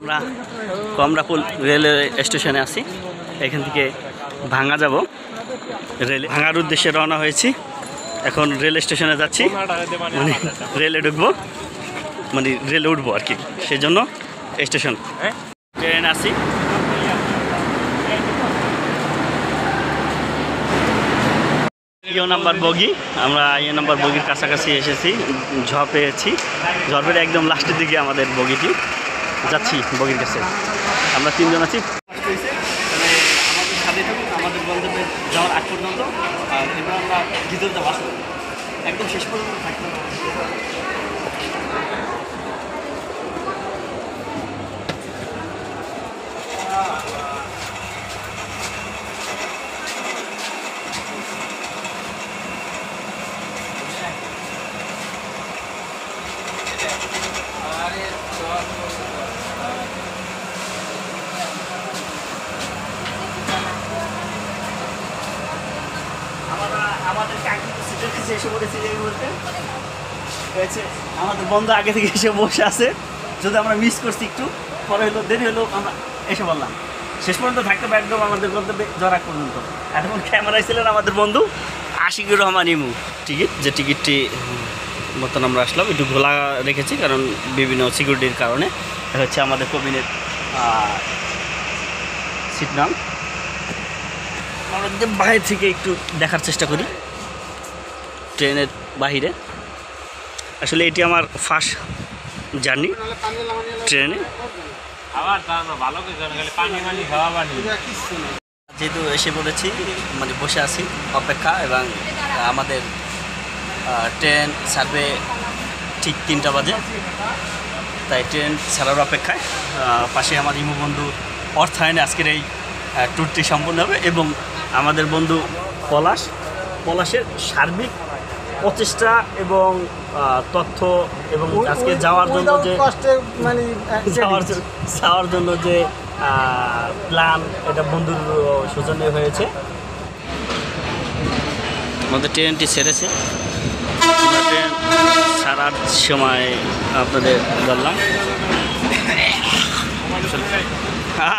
আমরা কমলাপুর রেলওয়ে স্টেশনে আছি। এখান থেকে ভাঙ্গা যাব, ভাঙ্গার উদ্দেশ্যে রওনা হয়েছি। এখন রেল স্টেশনে যাচ্ছি, মানে রেলে ঢুকবো, মানে রেলে উঠবো আর কি, সেই জন্য স্টেশন ট্রেন আসি। নাম্বার বগি, আমরা নাম্বার বগির কাছাকাছি এসেছি, ঝড় পেয়েছি। ঝড়ের একদম লাস্টের দিকে আমাদের বগিটি, যাচ্ছি বগির কাছে। আমরা তিনজন আছি, আমাদের সাথে থাকুন আমাদের গন্তব্যে যাওয়ার আগ পর্যন্ত। আর এবার আমরা ভিতরে যাবো, একদম শেষ পর্যন্ত থাকতে হবে। আমাদের এসে পড়েছি বলতে আমাদের বন্ধু আগে থেকে এসে বসে আছে, যদি আমরা মিস করছি একটু, পরে হলো দেরি হলো, আমরা এসে বললাম শেষ পর্যন্ত থাকতে পারি একদম আমাদের গন্তব্যে জরা পর্যন্ত। এখন ক্যামেরায় ছিলেন আমাদের বন্ধু আশিকুর রহমান ইমু। টিকিটটি মতন আমরা আসলাম, একটু ঘোলা রেখেছি কারণ বিভিন্ন সিকিউরিটির কারণে। হচ্ছে আমাদের কবিনের সিট নাম। আমরা বাইরে থেকে একটু দেখার চেষ্টা করি ট্রেনের বাহিরে। আসলে এটি আমার ফার্স্ট জার্নি ট্রেনে। যেহেতু এসে পড়েছি, মানে বসে আছি অপেক্ষা, এবং আমাদের ট্রেন ছাড়বে ঠিক 3টা বাজে, তাই ট্রেন ছাড়ার অপেক্ষায়। পাশে আমার ইমু বন্ধু অর্থায়নে আজকের এই ট্যুরটি সম্পন্ন হবে, এবং আমাদের বন্ধু পলাশের সার্বিক প্রচেষ্টা এবং তথ্য, এবং আজকে যাওয়ার জন্য যে প্ল্যান, এটা বন্ধুর সৌজন্যে হয়েছে। আমাদের ট্রেনটি ছেড়েছে, ট্রেন ছাড়ার সময় আপনাদের বললাম।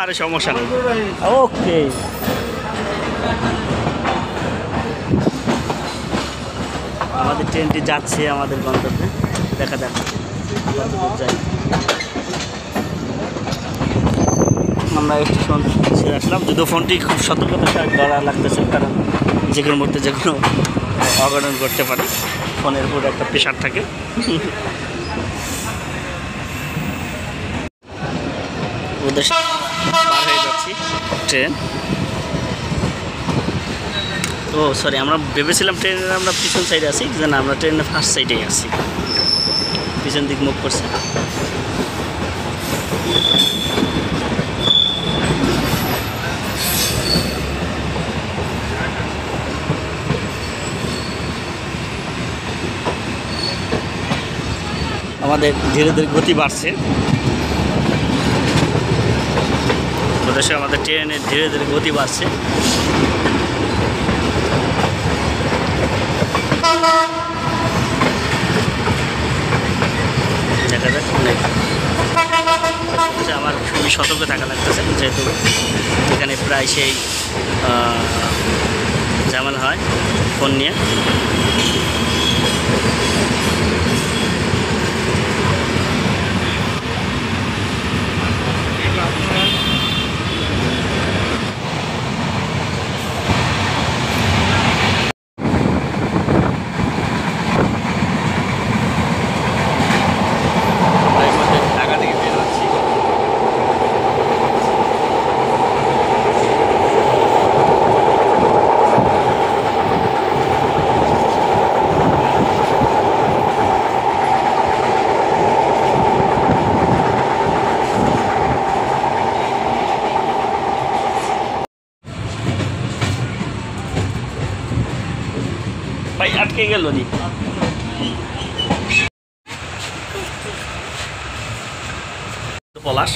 আরে সমস্যা নেই, ওকে। আমাদের ট্রেনটি যাচ্ছে আমাদের গন্তব্যে, দেখা যাক যাই। আমরা স্টেশন ছেড়ে আসলাম, যদিও ফোনটি খুব সতর্কতার সাথে ধরা লাগতেছে, কারণ যে কোনো মুহূর্তে যে কোনো অঘটন ঘটতে পারে, ফোনের উপর একটা প্রেশার থাকে। উদ্দেশ্য পার হয়ে যাচ্ছি ট্রেন। ও সরি, আমরা ভেবেছিলাম ট্রেনের আমরা পিছন সাইডে আছি, যে না, আমরা ট্রেনের ফার্স্ট সাইডেই আছি, পিছন দিক মুভ করছে। আমাদের ধীরে ধীরে গতি বাড়ছে, আমাদের ট্রেনের ধীরে ধীরে গতি বাড়ছে। দেখা যাক, আমার খুবই সতর্ক থাকা লাগতেছে, যেহেতু এখানে প্রায় সেই ঝামেলা হয় ফোন নিয়ে। ভাই আটকে গেল নি, পলাশ।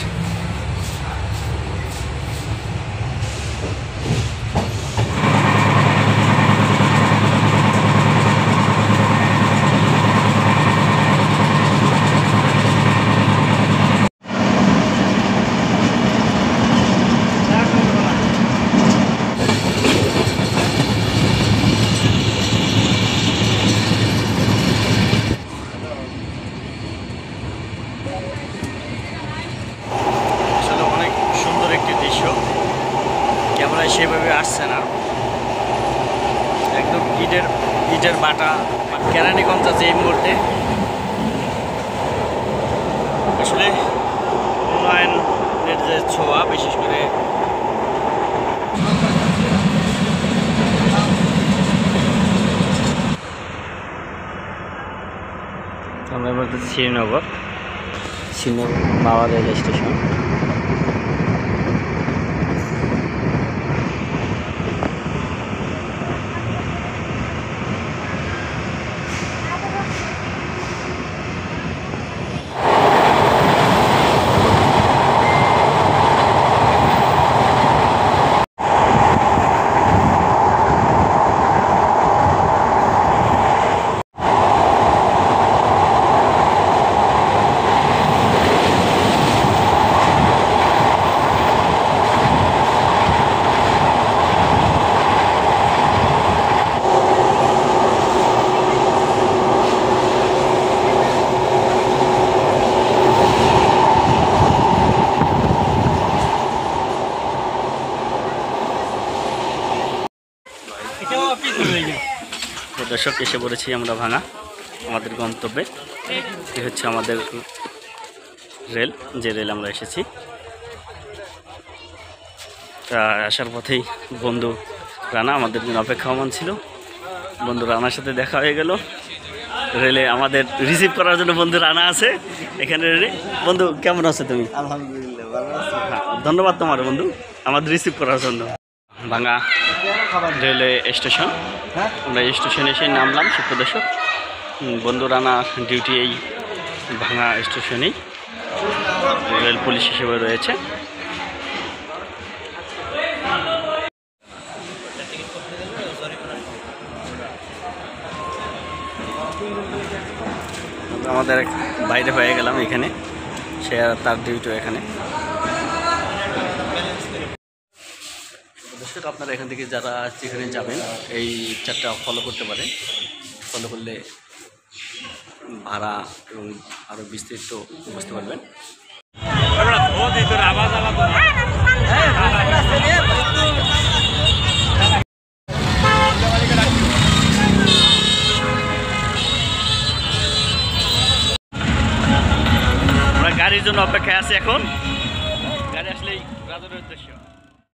সেভাবে আসছে না, একদম ইটের বাটা কেরানীগঞ্জ আছে এই মুহূর্তে। আসলে উন্নয়নের যে ছোঁয়া, বিশেষ করে আমরা বলতে শ্রীনগর মাওয়া রেল স্টেশন। দর্শক, এসে পড়েছি আমরা ভাঙা আমাদের গন্তব্যে। এ হচ্ছে আমাদের রেল, যে রেল আমরা এসেছি। তা আসার পথেই বন্ধু রানা আমাদের জন্য অপেক্ষামান ছিল। বন্ধু রানার সাথে দেখা হয়ে গেল রেলে। আমাদের রিসিভ করার জন্য বন্ধু রানা আছে এখানে রেলে। বন্ধু কেমন আছো তুমি? আলহামদুলিল্লাহ ভালো আছি। ধন্যবাদ তোমার বন্ধু আমাদের রিসিভ করার জন্য। ভাঙা রেলওয়ে স্টেশন, আমরা এই স্টেশনে এসে নামলাম। সুপ্রদর্শক, বন্ধু রানা ডিউটি এই ভাঙা স্টেশনেই রেল পুলিশ হিসেবে রয়েছে। আমাদের বাইরে হয়ে গেলাম এখানে, সে তার ডিউটি এখানে। দর্শক, আপনারা এখান থেকে যারা যেখানে যাবেন এই চারটা ফলো করতে পারেন। ফলো করলে ভাড়া এবং আরও বিস্তৃত বুঝতে পারবেন। আমরা গাড়ির জন্য অপেক্ষায় আছি এখন। গাড়ি আসলেই রাজনের উদ্দেশ্য।